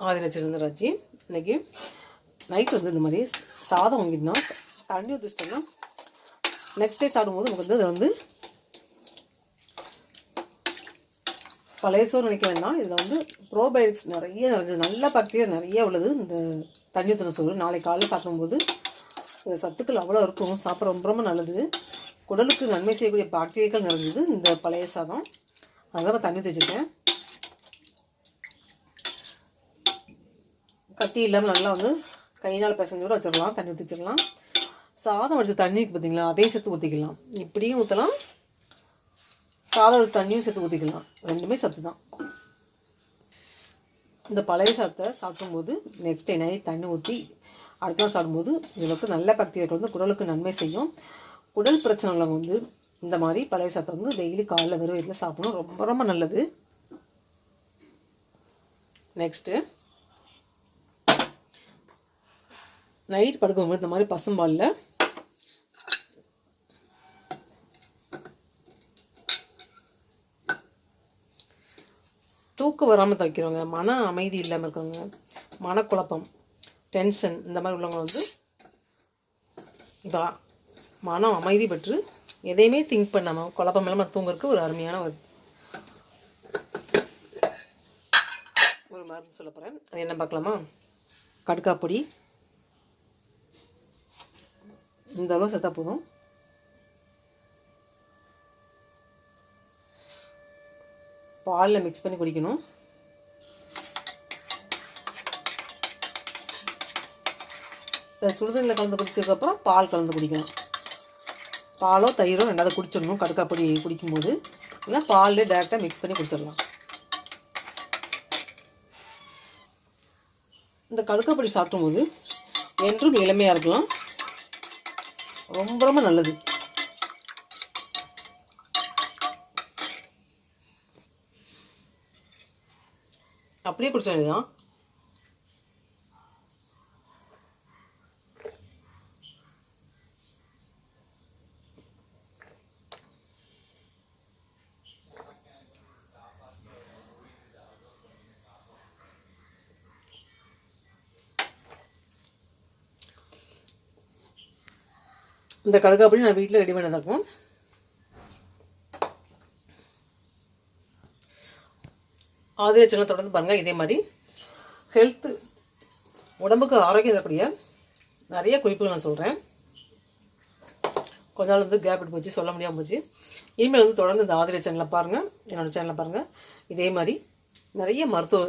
ஆதிராட்சி இன்றைக்கி நைட் வந்து இந்த மாதிரி சாதம் வாங்கிட்டோம்னா தண்ணி ஊற்றிச்சிட்டோம்னா நெக்ஸ்ட் டே சாப்பிடும்போது நமக்கு வந்து அதில் வந்து பழைய சோறு நினைக்க வேண்டாம். இதில் வந்து ப்ரோபயோட்டிக்ஸ் நிறைய நல்ல பாக்டீரியா நிறைய உள்ளது. இந்த தண்ணி ஊற்றின சோறு நாளைக்கு காலையில் சாப்பிடும்போது இந்த சத்துக்கள் அவ்வளோ இருக்கும். சாப்பிட ரொம்ப ரொம்ப நல்லது. குடலுக்கு நன்மை செய்யக்கூடிய பாக்டீரியாக்கள் நிறைஞ்சது இந்த பழைய சாதம். அதெல்லாம் தண்ணி ஊற்றி வச்சுருக்கேன். கட்டி இல்லாமல் நல்லா வந்து கையினால் பிசைஞ்சோடு வச்சிடலாம். தண்ணி ஊற்றி வச்சிடலாம். சாதம் வடிச்ச தண்ணிக்கு பார்த்தீங்களா, அதையும் சேர்த்து ஊற்றிக்கலாம். இப்படியும் ஊற்றலாம், சாதம் வடிச்ச தண்ணியும் சேர்த்து ஊற்றிக்கலாம். ரெண்டுமே சத்து தான். இந்த பழைய சாதத்தை சாப்பிடும்போது நெக்ஸ்ட் டே நைட் தண்ணி ஊற்றி அடுத்த நாள் சாப்பிடும்போது இதற்கு நல்ல பாக்டீரியாக்கள் வந்து குடலுக்கு நன்மை செய்யும். குடல் பிரச்சனை உள்ளவங்க வந்து இந்த மாதிரி பழைய சாதத்தை வந்து டெய்லி காலையில் வெறும் வயிற்றில் சாப்பிடணும். ரொம்ப ரொம்ப நல்லது. நெக்ஸ்ட்டு நைட் படுக்கும்போது இந்த மாதிரி பசும்பாலில் தூக்கம் வராமல் தவிக்கிறவங்க, மன அமைதி இல்லாமல் இருக்கவங்க, மனக்குழப்பம், டென்ஷன் இந்த மாதிரி உள்ளவங்க வந்து இப்போ மனம் அமைதி பெற்று எதையுமே திங்க் பண்ணாமல் குழப்பம் இல்லாமல் தூங்குறதுக்கு ஒரு அருமையான ஒரு மருந்து சொல்ல போகிறேன். அது என்ன பார்க்கலாமா? கடுக்காப்பொடி இந்த அளவு சேர்த்தா போதும். பாலில் மிக்ஸ் பண்ணி குடிக்கணும். சுடுதண்ணில் கலந்து குடிச்சதுக்கப்புறம் பால் கலந்து குடிக்கணும். பாலோ தயிரோ ரெண்டாவது குடிச்சிடணும். கடுக்காப்பொடி குடிக்கும்போது இல்லை பாலில் டேரெக்டாக மிக்ஸ் பண்ணி குடிச்சிடலாம். இந்த கடுக்காப்பொடி சாப்பிடும்போது என்றும் இளமையாக இருக்கலாம். ரொம்ப ரொம்ப நல்லது. அப்படியே குடிச்ச வேண்டியதான். இந்த கடுக்காப்பொடி நான் வீட்டில் ரெடி பண்ணதாக இருக்கும். ஆதிராட்சியெல்லாம் தொடர்ந்து பாருங்கள். இதே மாதிரி ஹெல்த்து உடம்புக்கு ஆரோக்கியம் தரக்கூடிய நிறைய குறிப்புகள் நான் சொல்கிறேன். கொஞ்ச நாள் வந்து கேப் விட்டு போச்சு, சொல்ல முடியாமல் போச்சு. இனிமேல் வந்து தொடர்ந்து இந்த ஆதிராட்சி சேனலை பாருங்கள், என்னோடய சேனலை பாருங்கள். இதே மாதிரி நிறைய மருத்துவ